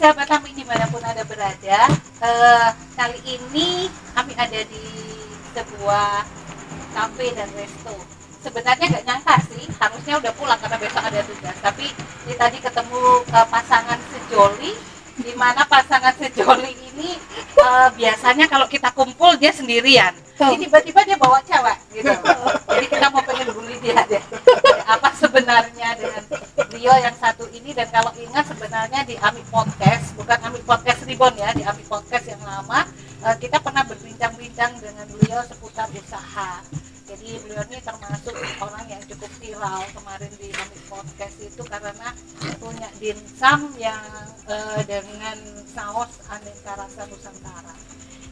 sahabat Ami dimanapun Anda berada, kali ini kami ada di sebuah kafe dan resto. Sebenarnya nggak nyangka sih, harusnya udah pulang karena besok ada tugas. Tapi ini tadi ketemu pasangan sejoli, di mana pasangan sejoli ini biasanya kalau kita kumpul dia sendirian. Ini tiba-tiba dia bawa cewek gitu. Jadi kita mau pengen bully dia deh. Apa sebenarnya dengan Rio yang satu ini, dan kalau ingat sebenarnya di Ami Podcast, bukan Ami Podcast Ribon ya, di Ami Podcast yang lama kita pernah berbincang-bincang dengan beliau seputar usaha. Jadi beliau ini termasuk orang yang cukup viral kemarin di Ami Podcast itu karena punya dimsum yang dengan saus aneka rasa Nusantara.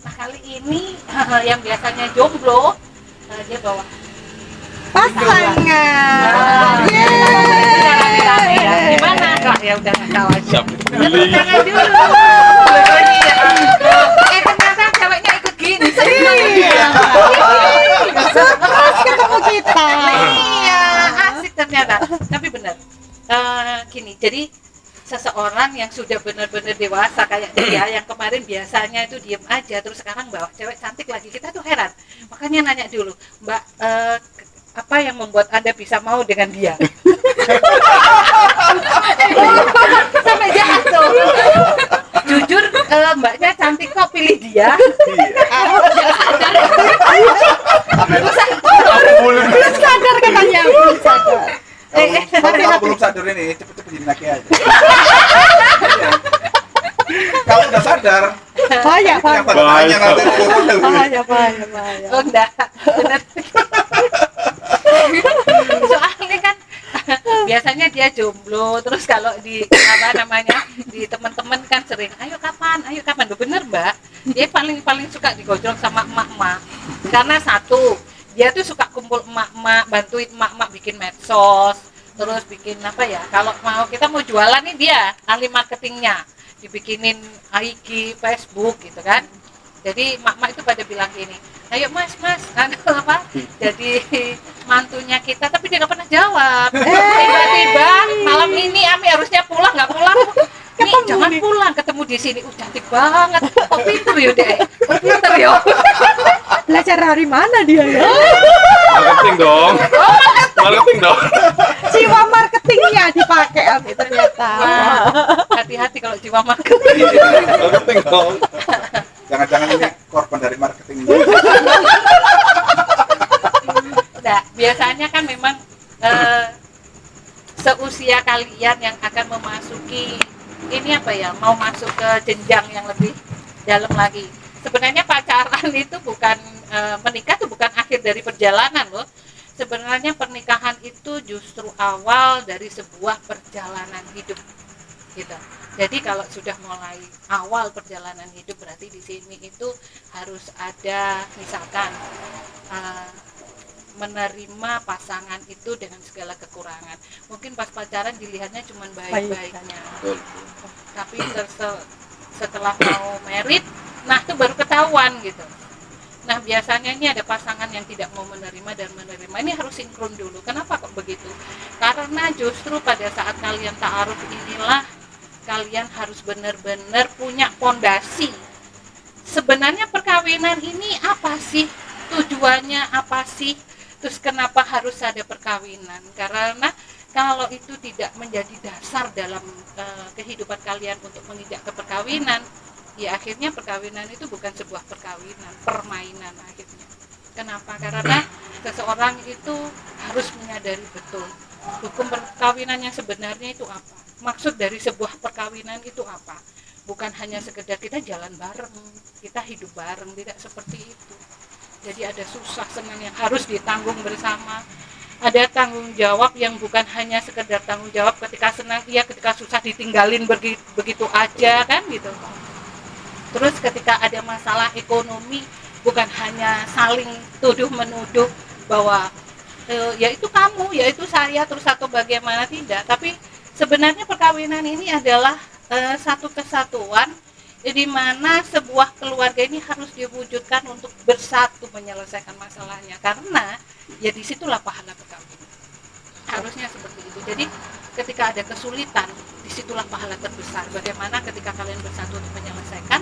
Nah kali ini yang biasanya jomblo dia bawa pasangan. Gimana kak? Ya udah nggak tahu aja. Beli. Jangan dulu. Ternyata ceweknya ikut gini. Terus ketemu kita. Iya, asik ternyata. Tapi benar. Gini, jadi seseorang yang sudah benar-benar dewasa kayak dia yang kemarin biasanya itu diem aja, terus sekarang bawa cewek cantik lagi, kita tuh heran. Makanya nanya dulu, Mbak, apa yang membuat Anda bisa mau dengan dia? Sampai jatuh. Jujur, mbaknya cantik kok, pilih dia. Belum sadar katanya, belum sadar. Kalau belum sadar ini, cepet-cepet jadi laki aja. Kalau udah sadar, Bahaya. bahaya nanti. Bahaya. Oh enggak, bener. Soalnya kan biasanya dia jomblo, terus kalau di di teman-teman kan sering, ayo kapan, Loh, bener mbak, dia paling suka digojlong sama emak-emak, karena satu, dia tuh suka kumpul emak-emak, bantuin emak-emak bikin medsos, terus bikin kalau kita mau jualan nih dia ahli marketingnya, dibikinin IG, Facebook gitu kan. Jadi mak-mak itu pada bilang gini, ayo mas, jadi mantunya kita, tapi dia nggak pernah jawab. Tiba-tiba malam ini Ami harusnya pulang, nggak pulang. Nih jangan pulang, ketemu di sini, cantik banget. Oh pinter yo deh, Belajar dari mana dia ya? Marketing dong. Jiwa marketingnya dipakai ternyata. Hati-hati kalau jiwa marketing. Marketing dong. Jangan-jangan ini korban dari marketing. Nah, biasanya kan memang seusia kalian yang akan memasuki mau masuk ke jenjang yang lebih dalam lagi. Sebenarnya pacaran itu bukan menikah itu bukan akhir dari perjalanan loh. Sebenarnya pernikahan itu justru awal dari sebuah perjalanan hidup gitu. Jadi kalau sudah mulai awal perjalanan hidup, berarti di sini itu harus ada misalkan menerima pasangan itu dengan segala kekurangan. Mungkin pas pacaran dilihatnya cuma baik-baiknya, tapi setelah mau merit, nah itu baru ketahuan gitu. Nah biasanya ini ada pasangan yang tidak mau menerima dan menerima. Ini harus sinkron dulu. Kenapa kok begitu? Karena justru pada saat kalian ta'aruf inilah kalian harus benar-benar punya fondasi. Sebenarnya perkawinan ini apa sih? Tujuannya apa sih? Terus kenapa harus ada perkawinan? Karena kalau itu tidak menjadi dasar dalam kehidupan kalian untuk menginjak ke perkawinan, ya akhirnya perkawinan itu bukan sebuah perkawinan, permainan akhirnya. Kenapa? Karena seseorang itu harus menyadari betul hukum perkawinan yang sebenarnya itu apa. Maksud dari sebuah perkawinan itu apa? Bukan hanya sekedar kita jalan bareng, kita hidup bareng, tidak seperti itu. Jadi ada susah senang yang harus ditanggung bersama. Ada tanggung jawab yang bukan hanya sekedar tanggung jawab ketika senang, ketika susah ditinggalin begitu aja kan gitu. Terus ketika ada masalah ekonomi, bukan hanya saling tuduh menuduh bahwa ya itu kamu, ya itu saya, terus atau bagaimana, tidak. Tapi sebenarnya perkawinan ini adalah satu kesatuan di mana sebuah keluarga ini harus diwujudkan untuk bersatu menyelesaikan masalahnya, karena ya disitulah pahala perkawinan. Harusnya seperti itu. Jadi ketika ada kesulitan, disitulah pahala terbesar. Bagaimana ketika kalian bersatu untuk menyelesaikan,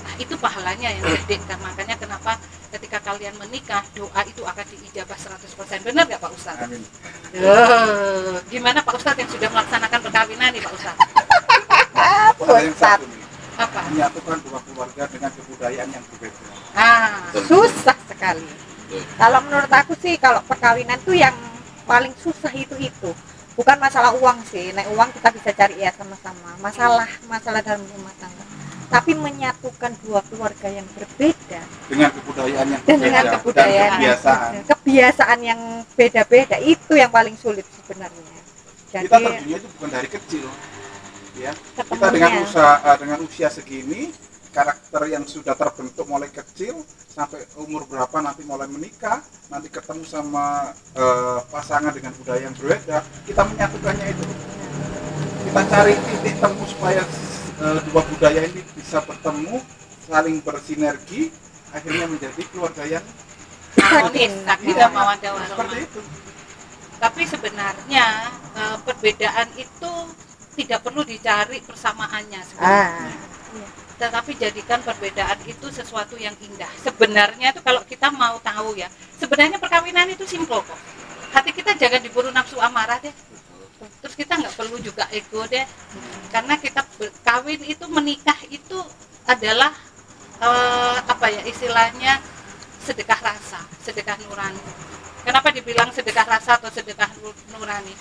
nah itu pahalanya yang gede. Dan makanya kenapa ketika kalian menikah, doa itu akan diijabah 100%. Benar nggak Pak Ustadz? Amin. Gimana Pak Ustadz yang sudah melaksanakan perkawinan nih Pak Ustadz? Ada yang satu nih, Apa? menyatukan dua keluarga dengan kebudayaan yang berbeda. Susah sekali. Kalau menurut aku sih, kalau perkawinan tuh yang paling susah itu bukan masalah uang sih. Nek uang kita bisa cari ya sama-sama. Masalah dalam rumah tangga. Tapi menyatukan dua keluarga yang berbeda Dengan kebudayaan yang dengan berbeda kebudayaan dan kebiasaan yang beda-beda, itu yang paling sulit sebenarnya. Jadi kita terjunnya itu bukan dari kecil, ya. Kita ketemunya. dengan usia segini, karakter yang sudah terbentuk mulai kecil sampai umur berapa nanti mulai menikah, nanti ketemu sama pasangan dengan budaya yang berbeda, kita menyatukannya itu. Kita cari titik temu supaya dua budaya ini bisa bertemu, saling bersinergi, akhirnya menjadi keluarga yang Harmonis, sakinah mawaddah warahmah. seperti itu. Tapi sebenarnya perbedaan itu tidak perlu dicari persamaannya sebenarnya. Tetapi jadikan perbedaan itu sesuatu yang indah. Sebenarnya itu kalau kita mau tahu ya, sebenarnya perkawinan itu simpel kok. Hati kita jangan diburu nafsu amarah deh. Terus kita nggak perlu juga ego deh. Karena kita kawin itu, menikah itu adalah istilahnya sedekah rasa, sedekah nurani. Kenapa dibilang sedekah rasa atau sedekah nurani?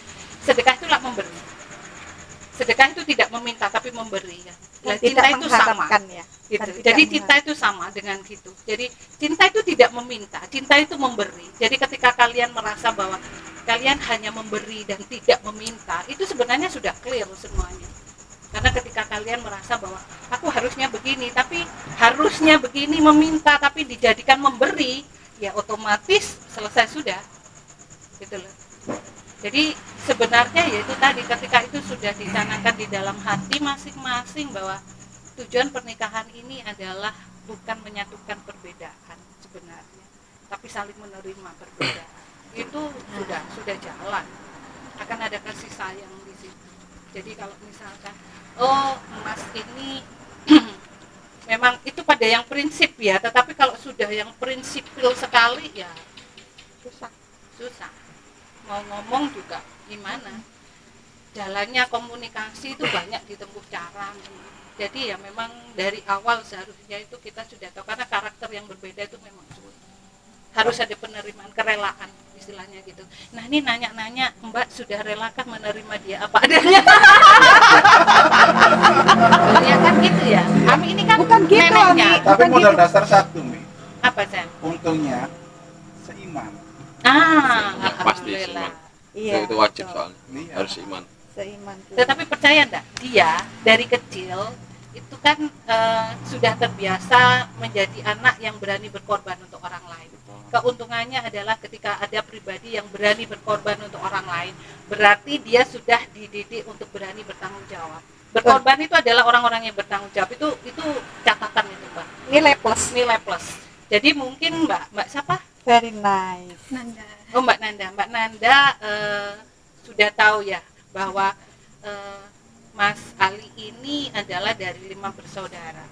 Sedekah itulah memberi. Sedekah itu tidak meminta tapi memberi ya. Nah, cinta itu sama. Ya. Gitu. Jadi cinta itu sama dengan gitu. Jadi cinta itu tidak meminta, cinta itu memberi. Jadi ketika kalian merasa bahwa kalian hanya memberi dan tidak meminta, itu sebenarnya sudah clear semuanya. Karena ketika kalian merasa bahwa aku harusnya begini, tapi harusnya begini, meminta tapi dijadikan memberi, ya otomatis selesai sudah. Gitu loh. Jadi sebenarnya yaitu tadi, ketika itu sudah ditanamkan di dalam hati masing-masing bahwa tujuan pernikahan ini adalah bukan menyatukan perbedaan sebenarnya, tapi saling menerima perbedaan. Itu sudah jalan. Akan ada kasih sayang di situ. Jadi kalau misalkan Mas ini memang itu pada yang prinsip ya, tetapi kalau sudah yang prinsipil sekali ya susah. Mau ngomong juga gimana, jalannya komunikasi itu banyak ditempuh cara. Jadi ya memang dari awal seharusnya itu kita sudah tahu, karena karakter yang berbeda itu memang harus ada penerimaan, kerelaan istilahnya gitu. Nah ini nanya-nanya, Mbak sudah relakah menerima dia apa adanya? Ya kan gitu ya. Ami ini kan Bukan gitu, neneknya. Ami. Tapi Bukan modal gitu. dasar satu nih, Apa Sen? untungnya seiman. Ya, pasti Alhamdulillah. seiman. Iya, Itu wajib betul. soalnya. Iya. Harus iman. Seiman tuh. Tetapi percaya enggak, dia dari kecil itu kan sudah terbiasa menjadi anak yang berani berkorban untuk orang lain. Keuntungannya adalah ketika ada pribadi yang berani berkorban untuk orang lain, berarti dia sudah dididik untuk berani bertanggung jawab. Berkorban itu adalah orang-orang yang bertanggung jawab. Itu catatan itu, Mbak. Nilai plus. Nilai plus. Jadi mungkin Mbak siapa? Very nice. Oh, Mbak Nanda sudah tahu ya bahwa Mas Ali ini adalah dari 5 bersaudara.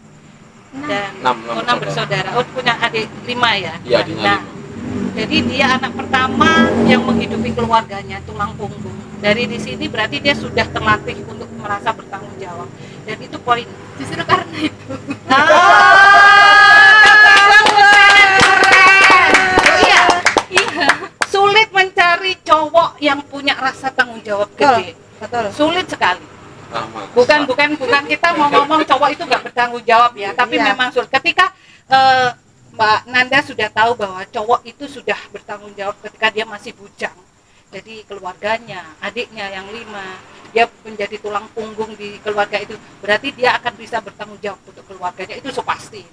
Dan 6 bersaudara. Oh, punya adik 5 ya? Iya, adiknya 5. Jadi dia anak pertama yang menghidupi keluarganya, tulang punggung. Dari di sini berarti dia sudah terlatih untuk merasa bertanggung jawab. Dan itu poin. Justru karena itu. Iya. Sulit mencari cowok yang punya rasa tanggung jawab gede. Betul. Sulit sekali. Sama. Bukan kita mau ngomong cowok itu nggak bertanggung jawab ya, tapi Iya. memang sulit. Ketika Mbak Nanda sudah tahu bahwa cowok itu sudah bertanggung jawab ketika dia masih bujang. Jadi keluarganya, adiknya yang 5, dia menjadi tulang punggung di keluarga itu, berarti dia akan bisa bertanggung jawab untuk keluarganya, itu pasti.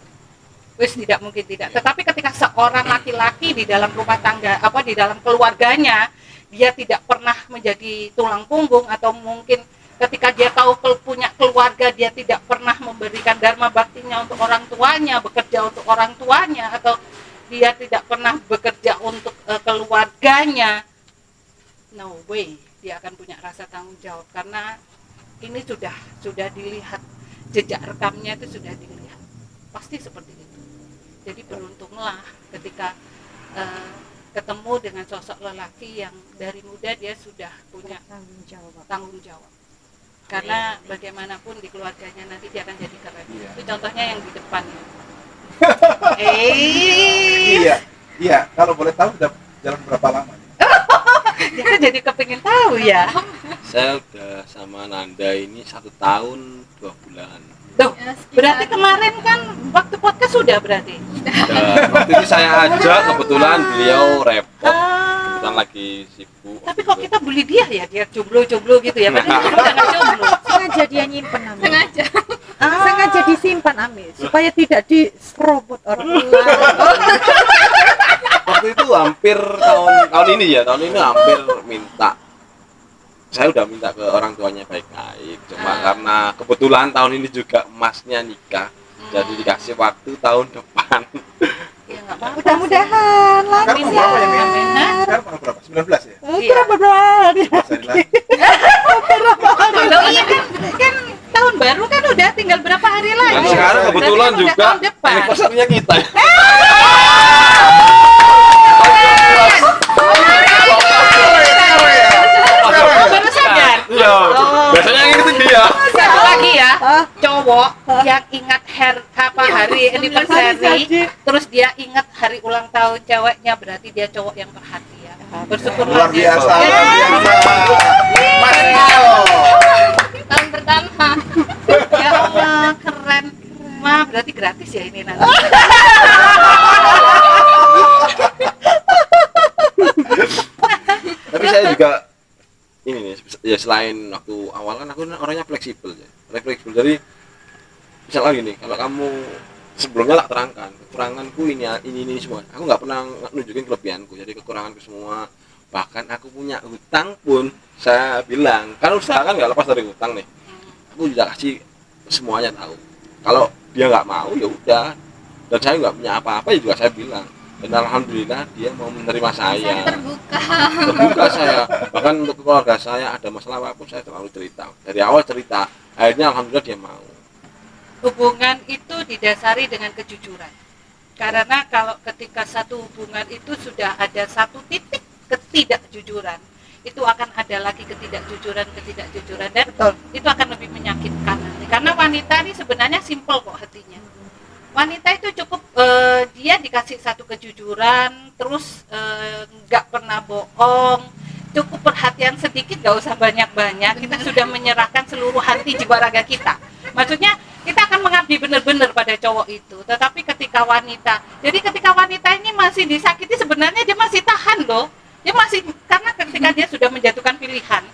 Wis tidak mungkin tidak. Tetapi ketika seorang laki-laki di dalam rumah tangga, di dalam keluarganya, dia tidak pernah menjadi tulang punggung, atau mungkin ketika dia tahu punya keluarga, dia tidak pernah memberikan dharma baktinya untuk orang tuanya, bekerja untuk orang tuanya, atau dia tidak pernah bekerja untuk keluarganya, no way dia akan punya rasa tanggung jawab karena ini sudah dilihat, jejak rekamnya itu sudah dilihat, pasti seperti itu. Jadi beruntunglah ketika ketemu dengan sosok lelaki yang dari muda dia sudah punya tanggung jawab. Karena bagaimanapun di keluarganya nanti dia akan jadi keren. Itu contohnya yang di depan. Iya. Kalau boleh tahu udah jalan berapa lama? Kita jadi kepingin tahu ya. Saya udah sama Nanda ini 1 tahun 2 bulan. Tuh, berarti kemarin kan waktu podcast sudah berarti. Waktu itu saya ajak, kebetulan beliau repot, kebetulan lagi sibuk. Tapi kok kita bully dia ya, dia jomblo-jomblo gitu ya, padahal dia udah nggak jomblo. Sengaja dia nyimpen Amis. Sengaja disimpan Amis supaya tidak diserobot orang lain. Waktu itu hampir tahun ini hampir minta. Saya udah minta ke orang tuanya baik-baik, cuma karena kebetulan tahun ini juga emasnya nikah, jadi dikasih waktu tahun depan. Ya nggak apa-apa. Mudah-mudahan Sekarang lancar. berapa yang minta? Sekarang berapa? 19 ya? Berapa bulan? Loh, iya kan tahun baru kan udah tinggal berapa hari lagi. Dan sekarang kebetulan Berarti kan udah juga tahun depan. anniversary-nya kita. Baru sadar. Iya. Biasanya yang itu dia. Satu lagi ya, cowok yang ingat hari anniversary, terus dia ingat hari ulang tahun ceweknya, berarti dia cowok yang perhatian. Bersyukurlah Luar dia. biasa. Mas Rio. Tahun pertama. Ya Allah, keren. Wah, berarti gratis ya ini nanti. Tapi saya juga ini nih, ya selain waktu awal kan aku orangnya fleksibel ya. Fleksibel dari misalnya gini, kalau kamu sebelumnya tak terangkan kekuranganku ini semua. Aku nggak pernah nunjukin kelebihanku, jadi kekuranganku semua. Bahkan aku punya hutang pun saya bilang, kan usaha kan nggak lepas dari hutang nih. Aku juga kasih semuanya tahu. Kalau dia nggak mau ya udah. Dan saya nggak punya apa-apa ya juga saya bilang. Dan alhamdulillah dia mau menerima saya. Terbuka saya. Bahkan untuk keluarga saya ada masalah apapun saya selalu cerita. Dari awal cerita, akhirnya alhamdulillah dia mau. Hubungan itu didasari dengan kejujuran. Karena kalau ketika satu hubungan itu sudah ada satu titik ketidakjujuran, itu akan ada lagi ketidakjujuran dan Betul. itu akan lebih menyakitkan nanti. Karena wanita ini sebenarnya simpel kok hatinya. Wanita itu cukup dia dikasih satu kejujuran, terus nggak pernah bohong, cukup perhatian sedikit, nggak usah banyak-banyak, kita sudah menyerahkan seluruh hati jiwa raga kita. Maksudnya kita akan mengabdi benar-benar pada cowok itu. Tetapi ketika wanita ini masih disakiti, sebenarnya dia masih tahan loh. Dia masih, karena ketika dia sudah menjatuhkan pilihan,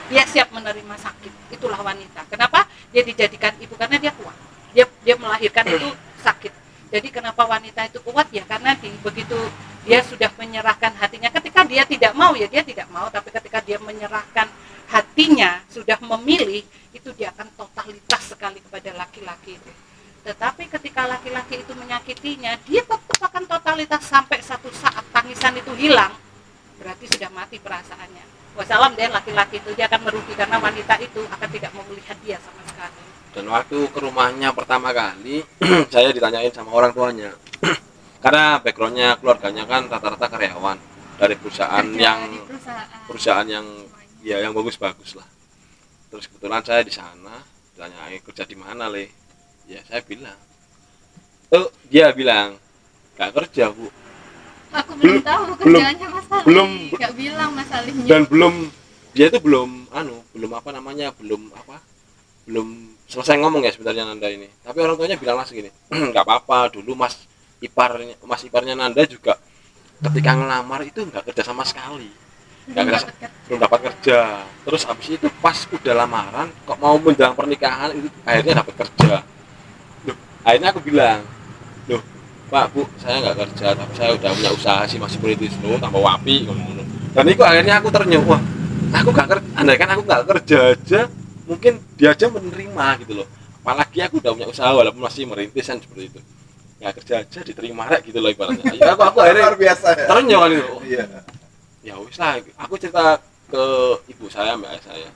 dia siap menerima sakit. Itulah wanita. Kenapa dia dijadikan ibu? Karena dia kuat. Dia melahirkan itu sakit. Jadi kenapa wanita itu kuat ya? Karena begitu dia sudah menyerahkan hatinya. Ketika dia tidak mau ya dia tidak mau. Tapi ketika dia menyerahkan hatinya, sudah memilih, itu dia akan totalitas sekali kepada laki-laki itu. Tetapi ketika laki-laki itu menyakitinya, dia tetap akan totalitas sampai satu saat tangisan itu hilang. Berarti sudah mati perasaannya. Wassalam deh, laki-laki itu dia akan merugi karena wanita itu akan tidak mau melihat dia sama sekali. Dan waktu ke rumahnya pertama kali saya ditanyain sama orang tuanya. Karena backgroundnya keluarganya kan rata-rata karyawan dari perusahaan yang yang bagus-bagus lah. Terus kebetulan saya di sana ditanyain kerja di mana Le? Ya saya bilang. Dia bilang nggak kerja Bu. Aku belum tahu kerjaannya Mas Ali. Nggak bilang Mas Alinya. Dan dia itu belum selesai ngomong ya sebenarnya Nanda ini. Tapi orang tuanya bilang langsung gini, nggak apa-apa, dulu mas iparnya Nanda juga ketika ngelamar itu nggak kerja sama sekali, belum dapat kerja. Terus habis itu pas udah lamaran kok mau menjelang pernikahan itu akhirnya dapat kerja. Akhirnya aku bilang, loh Pak Bu, saya nggak kerja, tapi saya udah punya usaha sih, masih politis loh, tambah wapi ngomong. Dan itu akhirnya aku ternyuh, wah, aku nggak kerja, andaikan aku nggak kerja aja, mungkin dia aja menerima gitu loh. Apalagi aku udah punya usaha walaupun masih merintis kan seperti itu. Nggak kerja aja diterima rek gitu loh ibaratnya. Ya, aku akhirnya luar biasa ya. ternyuh kan itu. Iya. Ya wis lah, aku cerita ke ibu saya, mbak saya,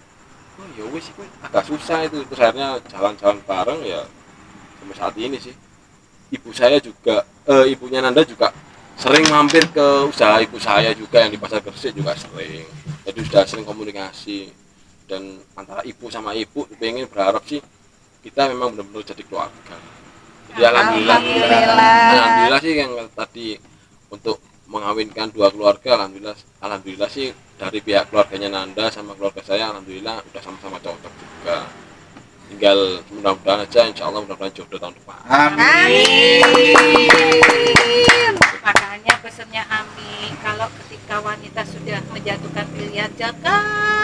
oh ya wis itu agak susah itu, terus akhirnya jalan-jalan bareng ya sampai saat ini sih. Ibu saya juga ibunya Nanda juga sering mampir ke usaha ibu saya juga yang di Pasar Gresik juga sering, jadi sudah sering komunikasi. Dan antara ibu sama ibu pengen berharap sih kita memang benar-benar jadi keluarga. Jadi alhamdulillah sih yang tadi untuk mengawinkan dua keluarga, alhamdulillah sih dari pihak keluarganya Nanda sama keluarga saya alhamdulillah udah sama-sama cocok juga. Tinggal mudah-mudahan aja, insya Allah mudah-mudahan jodoh tahun depan. Amin. Makanya pesannya Ami, kalau ketika wanita sudah menjatuhkan pilihan, jaga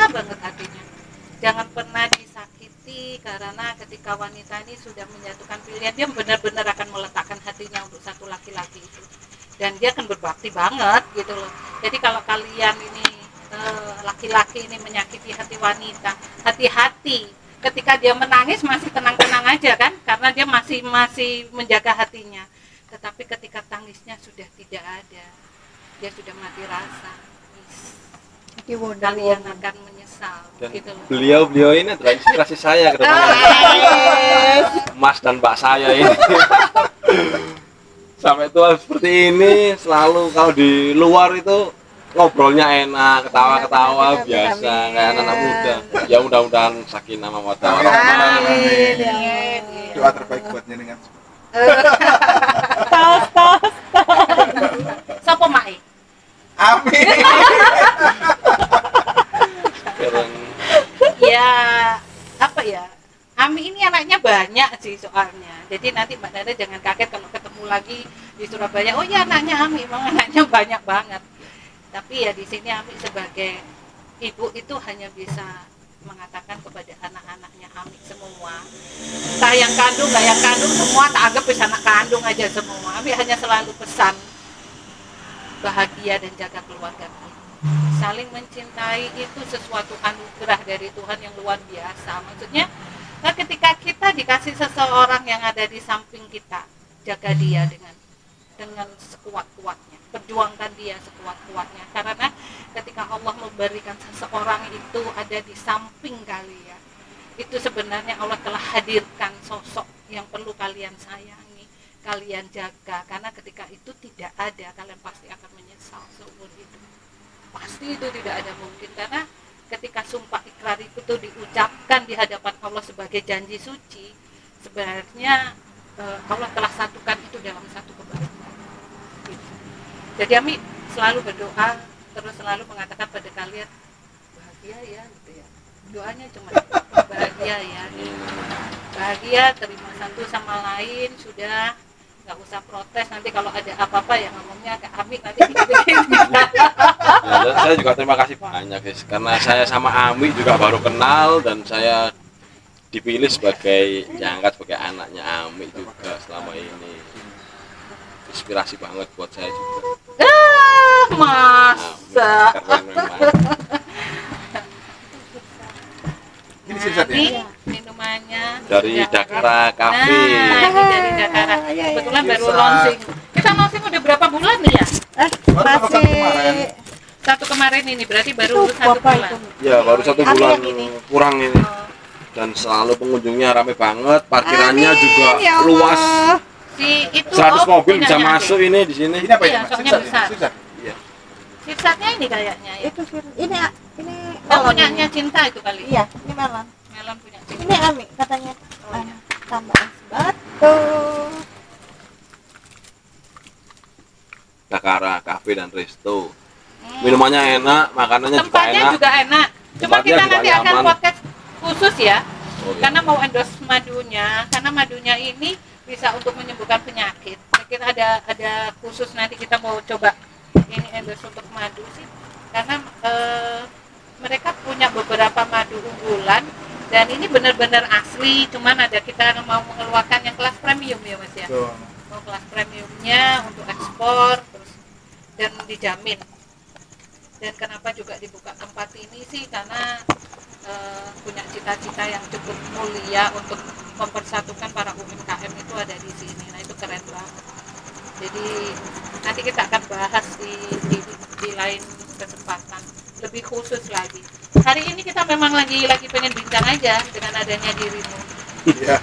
banget hatinya, jangan pernah disakiti, karena ketika wanita ini sudah menjatuhkan pilihan, dia benar-benar akan meletakkan hatinya untuk satu laki-laki itu, dan dia akan berbakti banget gitu loh. Jadi kalau kalian ini laki-laki ini menyakiti hati wanita, hati-hati. Ketika dia menangis masih tenang-tenang aja kan, karena dia masih menjaga hatinya. Tetapi ketika tangisnya sudah tidak ada, dia sudah mati rasa, kalian akan menyesal. Dan gitu loh. beliau ini adalah inspirasi saya ke depannya. Mas dan Mbak saya ini sampai tua seperti ini, selalu kalau di luar itu ngobrolnya enak, ketawa-ketawa biasa kayak anak muda. Ya mudah-mudahan sakinah mawaddah warahmah. Amin. Doa terbaik buat jenengan. Sopo Mai? Amin. Keren. Ya apa ya, Ami ini anaknya banyak sih soalnya. Jadi nanti Mbak Nanda jangan kaget kalau ketemu lagi di Surabaya, oh ya anaknya Ami, memang anaknya banyak banget. Tapi ya di sini Ami sebagai ibu itu hanya bisa mengatakan kepada anak-anaknya Ami semua, entah yang kandung nggak yang kandung, semua tak anggap bisa anak kandung aja semua. Ami hanya selalu pesan bahagia dan jaga keluarga kita. Saling mencintai itu sesuatu anugerah dari Tuhan yang luar biasa. Maksudnya ketika kita dikasih seseorang yang ada di samping kita, jaga dia dengan sekuat-kuatnya, perjuangkan dia sekuat-kuatnya, karena ketika Allah memberikan seseorang itu ada di samping kalian, itu sebenarnya Allah telah hadirkan sosok yang perlu kalian sayangi, kalian jaga, karena ketika itu tidak ada, kalian pasti akan menyesal seumur hidup. Pasti itu tidak ada mungkin, karena ketika sumpah ikrar itu tuh diucapkan di hadapan Allah sebagai janji suci, sebenarnya Allah telah satukan itu dalam satu kebaikan. Jadi Ami selalu berdoa, terus selalu mengatakan pada kalian bahagia ya gitu ya. Doanya cuma bahagia ya. Gitu. Bahagia, terima satu sama lain, sudah nggak usah protes. Nanti kalau ada apa-apa ya ngomongnya ke Ami nanti dikit-dikit. Ya, saya juga terima kasih banyak guys, karena saya sama Ami juga baru kenal dan saya dipilih sebagai diangkat sebagai anaknya Ami juga selama ini. Inspirasi banget buat saya juga. Masa Keren memang. Ini sisat ya. ini minumannya Dari sudah Dakara Cafe. Nah, ini dari Dakara. Kebetulan baru launching. Kita launching udah berapa bulan nih ya? Baru satu kemarin. Satu kemarin ini berarti baru 1 bulan. Ya baru 1 bulan yang ini. kurang ini. Dan selalu pengunjungnya rame banget, parkirannya Amin, juga ya Allah. luas. Si itu 100 mobil bisa punyanya masuk ini di sini. Ini apa Iya, ini? Mas? soalnya Sisat, besar. sisat. Iya. Sisatnya ini kayaknya ya. Itu ini Oh, punyanya Cinta itu kali. Iya, ini melon. Melon punya Cinta. Ini Ami katanya. Oh, iya. Tambah es batu. Dakara Cafe dan Resto. Hmm. Minumannya enak, makanannya juga Tempatnya enak. juga enak. Cuma Tempatnya kita juga nanti akan nyaman. podcast khusus ya. Oh, iya. Karena mau endorse madunya, karena madunya ini bisa untuk menyembuhkan penyakit. Kita ada khusus nanti kita mau coba ini endorse untuk madu sih, karena mereka punya beberapa madu unggulan dan ini benar-benar asli. Cuman ada kita mau mengeluarkan yang kelas premium ya Mas ya. Tuh. Mau kelas premiumnya untuk ekspor terus dan dijamin. Dan kenapa juga dibuka tempat ini sih, karena punya cita-cita yang cukup mulia untuk mempersatukan para UMKM itu ada di sini. Nah itu keren banget. Jadi nanti kita akan bahas di lain kesempatan. lebih khusus lagi. Hari ini kita memang lagi pengen bincang aja dengan adanya dirimu. Iya.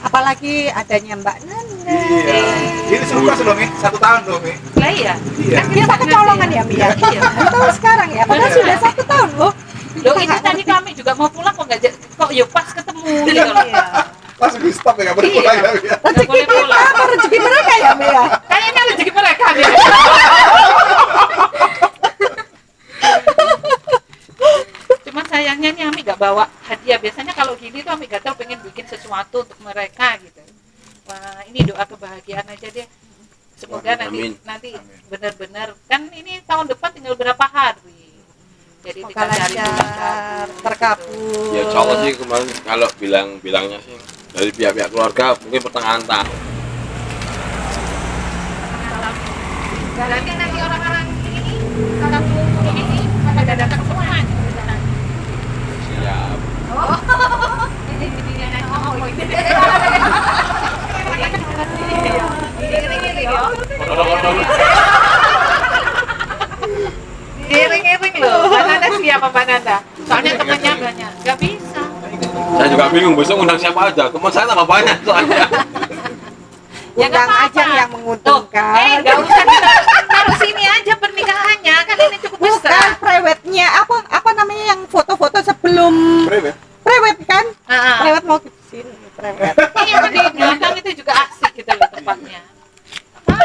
Apalagi adanya Mbak Nanda. Iya. Ini seluruh loh Mi, 1 tahun loh Mi. Lah iya. Iya. Kan kita kecolongan ya Mi ya. Iya. Tahu sekarang ya, padahal Benar. sudah 1 tahun loh. Loh ini tadi kami juga mau pulang kok yuk pas ketemu gitu loh. Iya. Langsung di stop ya, nggak boleh Iya. pulang ya Mi ya. Nggak Rezeki boleh kita pulang. apa rezeki mereka ya Mi ya? Kayaknya rezeki mereka deh. Cuman sayangnya nih Ami gak bawa hadiah. Biasanya kalau gini tuh Ami gatel pengen bikin sesuatu untuk mereka gitu. Wah ini doa kebahagiaan aja deh. Semoga Amin. nanti Amin. benar-benar kan ini tahun depan tinggal berapa hari. Jadi Semoga kita cari lancar, terkabul. Ya insya Allah sih kemarin kalau bilangnya sih dari pihak keluarga mungkin pertengahan tahun. Berarti nanti orang-orang ini kamu ini pada datang semua. Siap. Iring-iring loh, Mbak Nanda siapa Mbak Nanda? Soalnya temannya banyak, nggak bisa. Saya juga bingung besok undang siapa aja. Teman saya tambah banyak soalnya. Ya nggak Undang aja apa-apa. yang menguntungkan. Nggak usah taruh sini aja pernikahannya, kan ini cukup Bukan besar. prewednya apa namanya yang foto-foto sebelum Prewed. prewed kan? Ah, Prewed mau ke sini prewed. iya di belakang itu juga asik gitu loh tempatnya. Apa?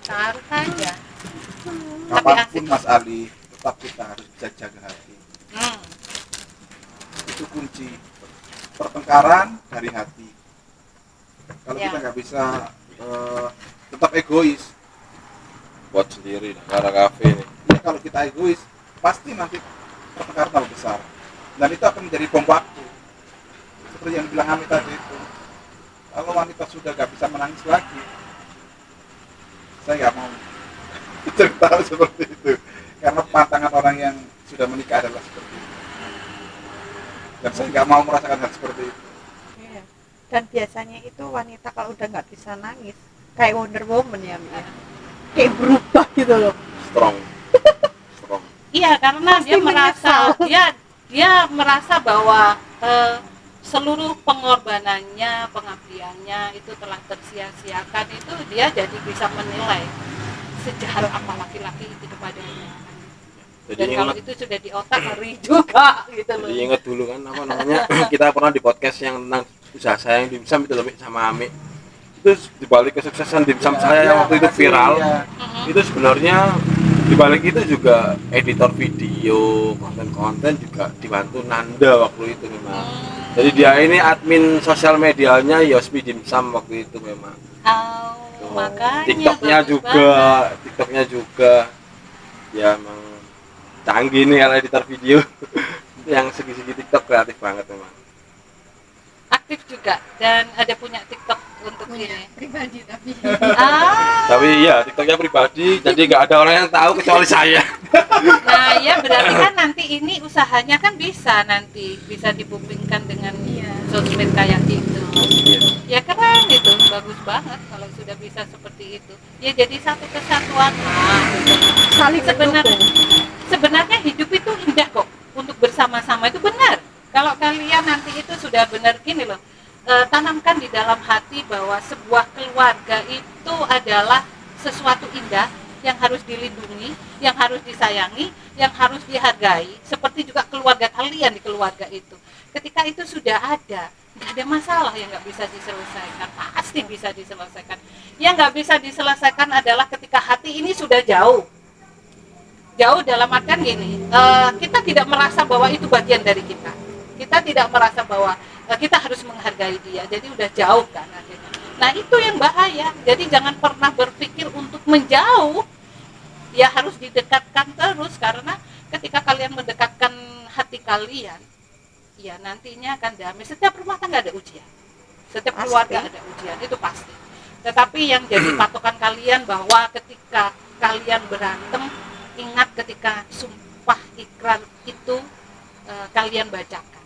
Taruh aja. Tapi asik. Kapanpun Mas Ali, tetap kita harus bisa jaga hati. Hmm. Itu kunci pertengkaran dari hati. Kalau Ya. kita nggak bisa tetap egois, Buat sendiri cara kafe nih. ya kalau kita egois pasti nanti pertengkaran tambah besar dan itu akan menjadi bom waktu. Seperti yang bilang Ami tadi itu, kalau wanita sudah nggak bisa menangis lagi, saya nggak mau cerita seperti itu karena pantangan orang yang sudah menikah adalah seperti itu dan saya nggak mau merasakan hal seperti itu. Iya. Dan biasanya itu wanita kalau udah nggak bisa nangis kayak Wonder Woman ya Mi ya. Kayak berubah gitu loh. Strong. Strong. Iya, karena Pasti dia merasa menyesal. dia merasa bahwa seluruh pengorbanannya, pengabdiannya itu telah tersia-siakan, itu dia jadi bisa menilai sejahat apa laki-laki itu kepadanya. Jadi Dan kalau ingat, itu sudah di otak ngeri juga gitu loh. jadi ingat dulu kan apa namanya kita pernah di podcast yang tentang usaha saya yang dimsum itu lebih sama Ami. Itu dibalik kesuksesan dimsum saya yang waktu itu viral. Mhm. Itu sebenarnya dibalik itu juga editor video, konten-konten juga dibantu Nanda waktu itu memang. Jadi dia ini admin sosial medianya Yosmi Dimsum waktu itu memang. Oh, makanya TikToknya bagus juga, banget. TikToknya juga. Ya emang canggih nih kalau editor video. Yang segi-segi TikTok kreatif banget memang. Aktif juga dan ada punya TikTok untuk Punya ini. pribadi tapi Tapi ya TikToknya pribadi, jadi nggak ada orang yang tahu kecuali saya. Nah, ya berarti kan nanti ini usahanya kan bisa dibumbingkan dengan Iya. sosmed kayak gitu. Iya. Ya keren itu, bagus banget kalau sudah bisa seperti itu. Ya jadi satu kesatuan. Nah, gitu. Saling Sebenarnya mendukung. sebenarnya hidup itu indah kok untuk bersama-sama itu benar. Kalau kalian nanti itu sudah benar gini loh, tanamkan di dalam hati bahwa sebuah keluarga itu adalah sesuatu indah yang harus dilindungi, yang harus disayangi, yang harus dihargai, seperti juga keluarga kalian di keluarga itu. Ketika itu sudah ada, nggak ada masalah yang nggak bisa diselesaikan, pasti bisa diselesaikan. Yang nggak bisa diselesaikan adalah ketika hati ini sudah jauh dalam artian gini, kita tidak merasa bahwa itu bagian dari kita tidak merasa bahwa kita harus menghargai dia, jadi udah jauh kan akhirnya. Nah itu yang bahaya, jadi jangan pernah berpikir untuk menjauh, ya harus didekatkan terus, karena ketika kalian mendekatkan hati kalian, ya nantinya akan damai. Setiap rumah tangga ada ujian, setiap Pasti. keluarga ada ujian, itu pasti. Tetapi yang jadi patokan kalian bahwa ketika kalian berantem, ingat ketika sumpah ikrar itu kalian bacakan,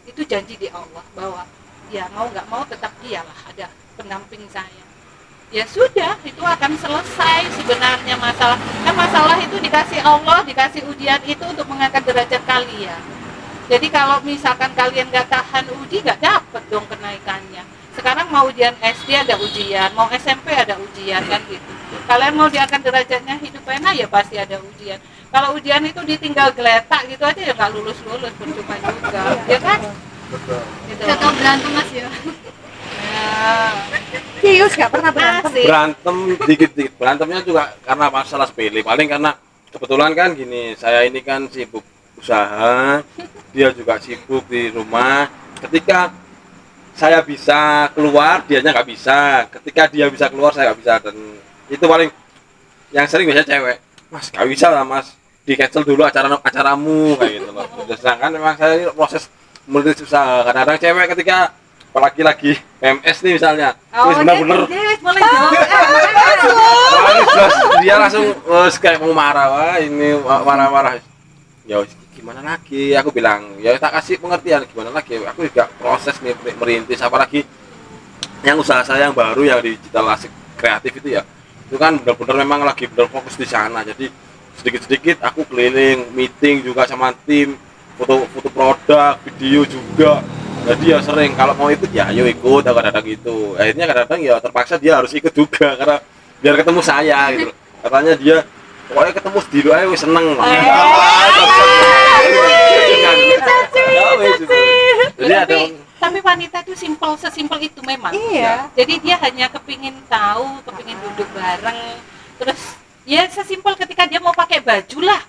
itu janji di Allah bahwa ya mau nggak mau tetap dialah ada pendamping saya. ya sudah, itu akan selesai sebenarnya masalah. Kan masalah itu dikasih Allah, dikasih ujian itu untuk mengangkat derajat kalian. Jadi kalau misalkan kalian nggak tahan uji, nggak dapet dong kenaikannya. Sekarang mau ujian SD ada ujian, mau SMP ada ujian, kan gitu. Kalian mau diangkat derajatnya hidup enak, ya pasti ada ujian. Kalau ujian itu ditinggal geletak gitu aja ya nggak lulus-lulus, percuma juga, ya kan? Betul. Gitu. Gak tau berantem Mas ya. Nah, Cius nggak pernah berantem. masih. Berantem dikit-dikit, berantemnya juga karena masalah sepele, paling karena kebetulan kan gini, saya ini kan sibuk usaha, dia juga sibuk di rumah. Ketika saya bisa keluar, dianya nggak bisa. Ketika dia bisa keluar, saya nggak bisa. Dan itu paling yang sering biasanya cewek, mas nggak bisa lah mas, di cancel dulu acaramu kayak gitu loh. Sedangkan memang saya ini proses mulai susah. Kadang-kadang cewek ketika apalagi lagi PMS nih misalnya, wis bener-bener Mulai jawab. wah, jelas dia langsung kayak mau marah, wah ini marah-marah. Ya gimana lagi, aku bilang ya tak kasih pengertian, gimana lagi, aku juga proses nih merintis, apalagi yang usaha saya yang baru yang digital asik kreatif itu ya, itu kan benar-benar memang lagi benar fokus di sana. Jadi sedikit-sedikit aku keliling meeting juga sama tim, foto produk, video juga. Jadi ya sering kalau mau ikut ya ayo ikut, kadang-kadang gitu. Akhirnya kadang-kadang ya terpaksa dia harus ikut juga karena biar ketemu saya gitu. Katanya dia pokoknya ketemu sendiri aja wis seneng. Jadi ada Tapi wanita itu sesimpel itu memang. Iya. Jadi dia hanya kepingin tahu, kepingin duduk bareng, terus ya sesimpel ketika dia mau pakai baju lah,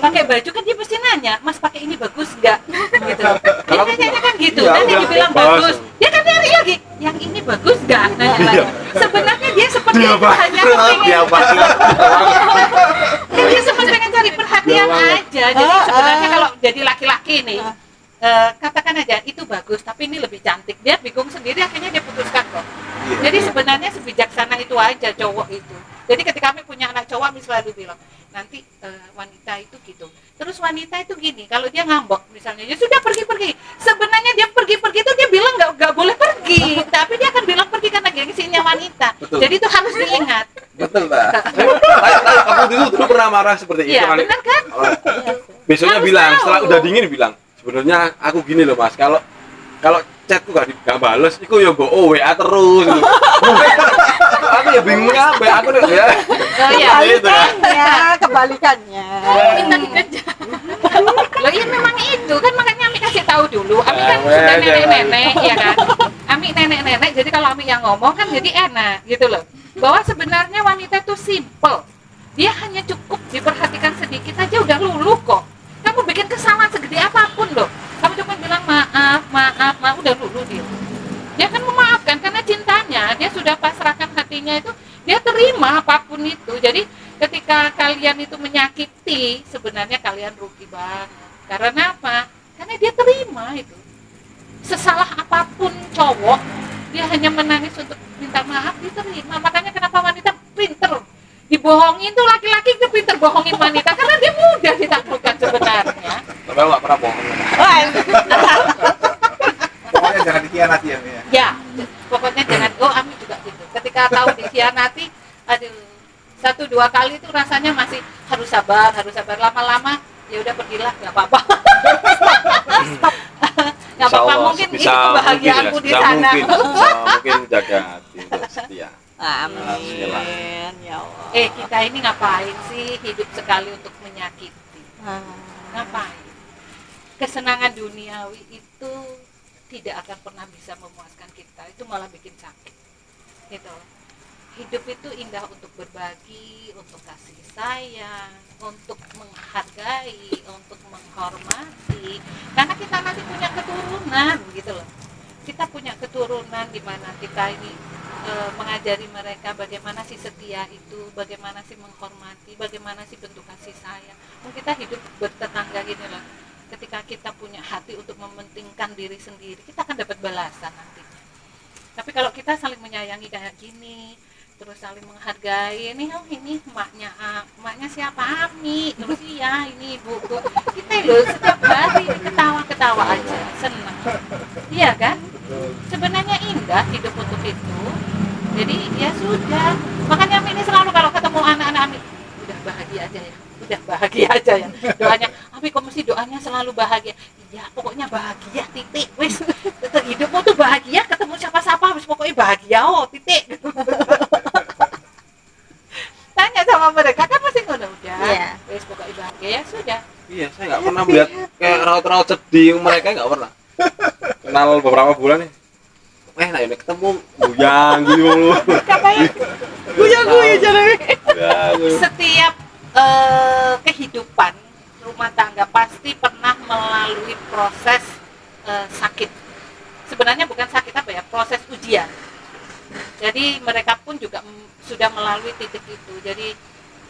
pakai baju kan dia pasti nanya, mas pakai ini bagus nggak? Gitu. Dia nanya kan gitu, Iya, nanti udah dibilang bebas. bagus, dia kan nyari lagi, yang ini bagus nggak? Nanya lagi. Sebenarnya dia seperti itu hanya kepingin, dia banget. kan dia seperti pengen cari perhatian aja. Jadi sebenarnya kalau jadi laki-laki nih, katakan aja itu bagus, tapi ini lebih cantik, dia bingung sendiri, akhirnya dia putuskan kok. Jadi sebenarnya sebijaksana itu aja cowok itu. Jadi ketika kami punya anak cowok, kami selalu bilang nanti wanita itu gitu. Terus wanita itu gini, kalau dia ngambek misalnya, ya sudah pergi-pergi. Sebenarnya dia pergi-pergi itu dia bilang nggak boleh pergi, tapi dia akan bilang pergi karena gengsinya wanita. Betul. Jadi itu harus diingat. Betul mbak. Aku dulu pernah marah seperti itu. Iya, benar kan? Besoknya Harus bilang, tahu. setelah udah dingin bilang, sebenarnya aku gini loh mas, kalau chatku gak bales, itu ya WA terus. Gitu. Aku ya bingung apa, aku ya. Oh iya. Kebalikannya. Minta dikejar. Loh iya memang itu kan, makanya Ami kasih tahu dulu. Ami kan Ya, sudah ya. nenek-nenek ya kan. Ami nenek-nenek, jadi kalau Ami yang ngomong kan jadi enak gitu loh. Bahwa sebenarnya wanita itu simple. Dia hanya cukup diperhatikan sedikit aja udah luluh kok. Kamu bikin kesalahan segede apapun loh, kamu cuma bilang maaf, udah luluh dia. Dia kan memaafkan karena cintanya, dia sudah pasrahkan hatinya itu, dia terima apapun itu. Jadi ketika kalian itu menyakiti, sebenarnya kalian rugi banget. Karena apa? Karena dia terima itu. Sesalah apapun cowok, dia hanya menangis untuk minta maaf, diterima. Makanya kenapa wanita pinter dibohongin tuh, laki-laki itu pinter bohongin wanita karena dia mudah ditaklukkan sebenarnya. Tapi aku gak pernah bohong. Pokoknya jangan dikhianati ya Mi, ya. Ya, pokoknya jangan. Oh, Ami juga gitu. Ketika tahu dikhianati, aduh, 1-2 kali itu rasanya masih harus sabar. Lama-lama ya udah pergilah, nggak apa-apa. Nggak apa-apa, mungkin itu kebahagiaanku di sana. Mungkin jaga hati untuk setia. Amin. Ya Allah. Kita ini ngapain sih hidup sekali untuk menyakiti? Ngapain? Kesenangan duniawi itu tidak akan pernah bisa memuaskan kita, itu malah bikin sakit gitu. Hidup itu indah untuk berbagi, untuk kasih sayang, untuk menghargai, untuk menghormati, karena kita nanti punya keturunan gitu loh. Kita punya keturunan di mana kita ini mengajari mereka bagaimana sih setia itu, bagaimana sih menghormati, bagaimana sih bentuk kasih sayang. Kita hidup bertetangga gini loh. Ketika kita punya hati untuk mementingkan diri sendiri, kita akan dapat balasan nantinya. Tapi kalau kita saling menyayangi kayak gini, terus saling menghargai, ini emaknya siapa, Ami, terus iya ini ibuku, kita loh setiap hari ketawa-ketawa aja, senang, iya kan? Sebenarnya indah hidup untuk itu. Jadi ya sudah, aja ya doanya. Tapi kok mesti doanya selalu bahagia? Ya pokoknya bahagia titik wis. Hidupmu tuh bahagia, ketemu siapa-siapa wis pokoknya bahagia titik. Tanya sama mereka kan masih ngono udah. Iya. Wis pokoknya bahagia ya sudah. Iya, saya nggak pernah melihat kayak raut-raut sedih mereka, nggak pernah. Kenal beberapa bulan nih. Nah ini ketemu buyang gitu. Guyu jarang. Setiap kehidupan rumah tangga pasti pernah melalui proses sakit. Sebenarnya bukan sakit apa ya, proses ujian. Jadi mereka pun juga sudah melalui titik itu. Jadi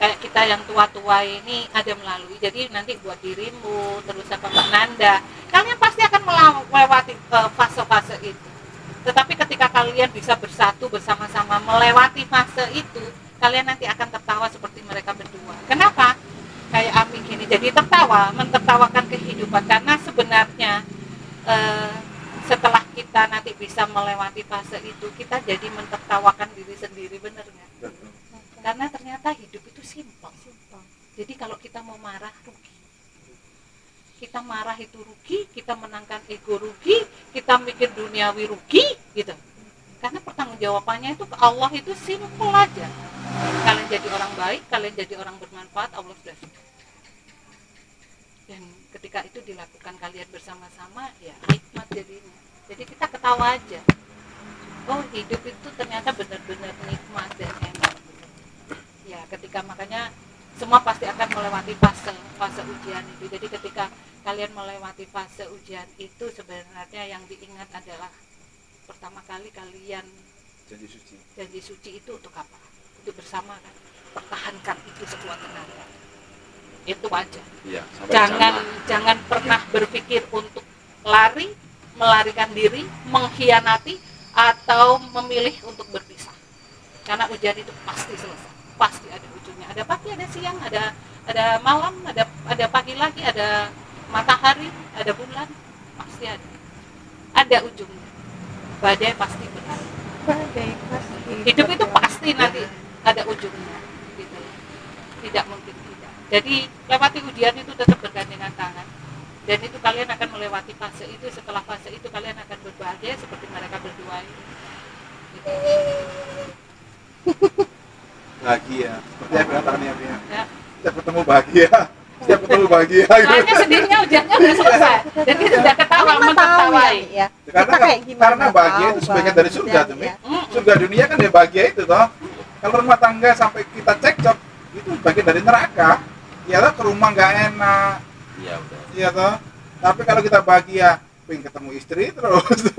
kayak kita yang tua-tua ini ada melalui. Jadi nanti buat dirimu, terus apa Mbak Nanda, kalian pasti akan melewati fase-fase itu. Tetapi ketika kalian bisa bersatu bersama-sama melewati fase itu, kalian nanti akan tertawa seperti mereka berdua. Kenapa? Kayak Ami gini, jadi tertawa, mentertawakan kehidupan. Karena sebenarnya setelah kita nanti bisa melewati fase itu, kita jadi mentertawakan diri sendiri, bener nggak? Karena ternyata hidup itu simpel. Jadi kalau kita mau marah rugi. Kita marah itu rugi, kita menangkan ego rugi, kita mikir duniawi rugi gitu. Karena pertanggungjawabannya itu ke Allah itu simpel aja. Kalian jadi orang baik, kalian jadi orang bermanfaat, Allah sudah suka. Dan ketika itu dilakukan kalian bersama-sama, ya nikmat jadinya. Jadi kita ketawa aja. Oh hidup itu ternyata benar-benar nikmat dan enak. Ya ketika makanya semua pasti akan melewati fase ujian itu. Jadi ketika kalian melewati fase ujian itu sebenarnya yang diingat adalah pertama kali kalian janji suci itu untuk apa? Untuk bersama kan, pertahankan itu sekuat tenaga. Itu aja. Ya, jangan pernah berpikir untuk lari, melarikan diri, mengkhianati atau memilih untuk berpisah. Karena ujian itu pasti selesai. Pasti ada ujungnya, ada pagi, ada siang, ada malam, ada pagi lagi, ada matahari, ada bulan, pasti ada ujungnya. Badai pasti berlalu. Hidup itu pasti nanti ada ujungnya, gitu. Tidak mungkin tidak. Jadi lewati ujian itu tetap bergandengan tangan. Dan itu kalian akan melewati fase itu. Setelah fase itu kalian akan berbahagia seperti mereka berdua ini. Gitu. Bahagia seperti apa katakannya ya. Setiap ketemu bahagia soalnya sedihnya ujiannya udah selesai dan kita sudah ketawa mentertawai ya. Karena bahagia itu sebagian dari surga tuh ya. Surga dunia kan ya bahagia itu toh. Kalau rumah tangga sampai kita cekcok itu bagian dari neraka ya toh, ke rumah nggak enak iya toh. Tapi kalau kita bahagia pengen ketemu istri terus.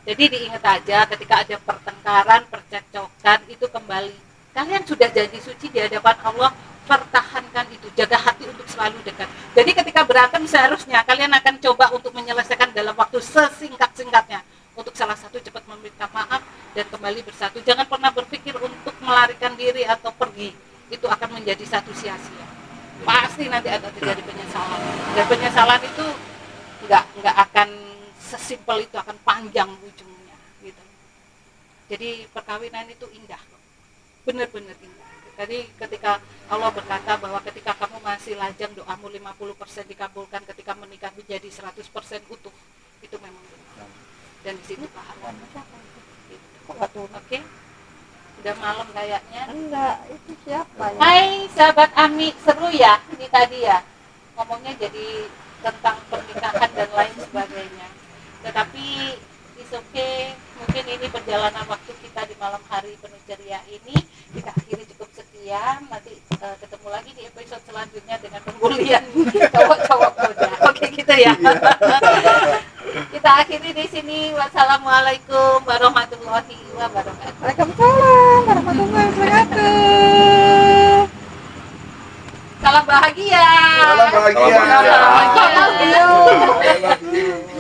Jadi diingat aja ketika ada pertengkaran, percekcokan itu kembali. Kalian sudah janji suci di hadapan Allah, pertahankan itu, jaga hati untuk selalu dekat. Jadi ketika berantem seharusnya kalian akan coba untuk menyelesaikan dalam waktu sesingkat-singkatnya. Untuk salah satu cepat meminta maaf dan kembali bersatu. Jangan pernah berpikir untuk melarikan diri atau pergi. Itu akan menjadi satu sia-sia. Pasti nanti ada terjadi penyesalan. Dan penyesalan itu nggak akan sesimpel itu, akan panjang ujungnya gitu. Jadi perkawinan itu indah, benar-benar indah. Jadi ketika Allah berkata bahwa ketika kamu masih lajang doamu 50% dikabulkan, ketika menikah menjadi 100% utuh, itu memang benar. Dan di situ pahala. Gitu. Oke? Udah malam kayaknya. Enggak, itu siapa ya? Hai sahabat Ami, seru ya ini tadi ya. Ngomongnya jadi tentang pernikahan dan lain sebagainya. Tetapi it's okay, mungkin ini perjalanan waktu kita di malam hari penuh ceria ini. Kita akhiri cukup sekian, nanti ketemu lagi di episode selanjutnya dengan pembulian cowok-cowok muda. Oke gitu ya. Kita akhiri di sini. Wassalamualaikum warahmatullahi wabarakatuh. Waalaikumsalam warahmatullahi wabarakatuh. Salam bahagia. Salam bahagia. Salam bahagia. I love you.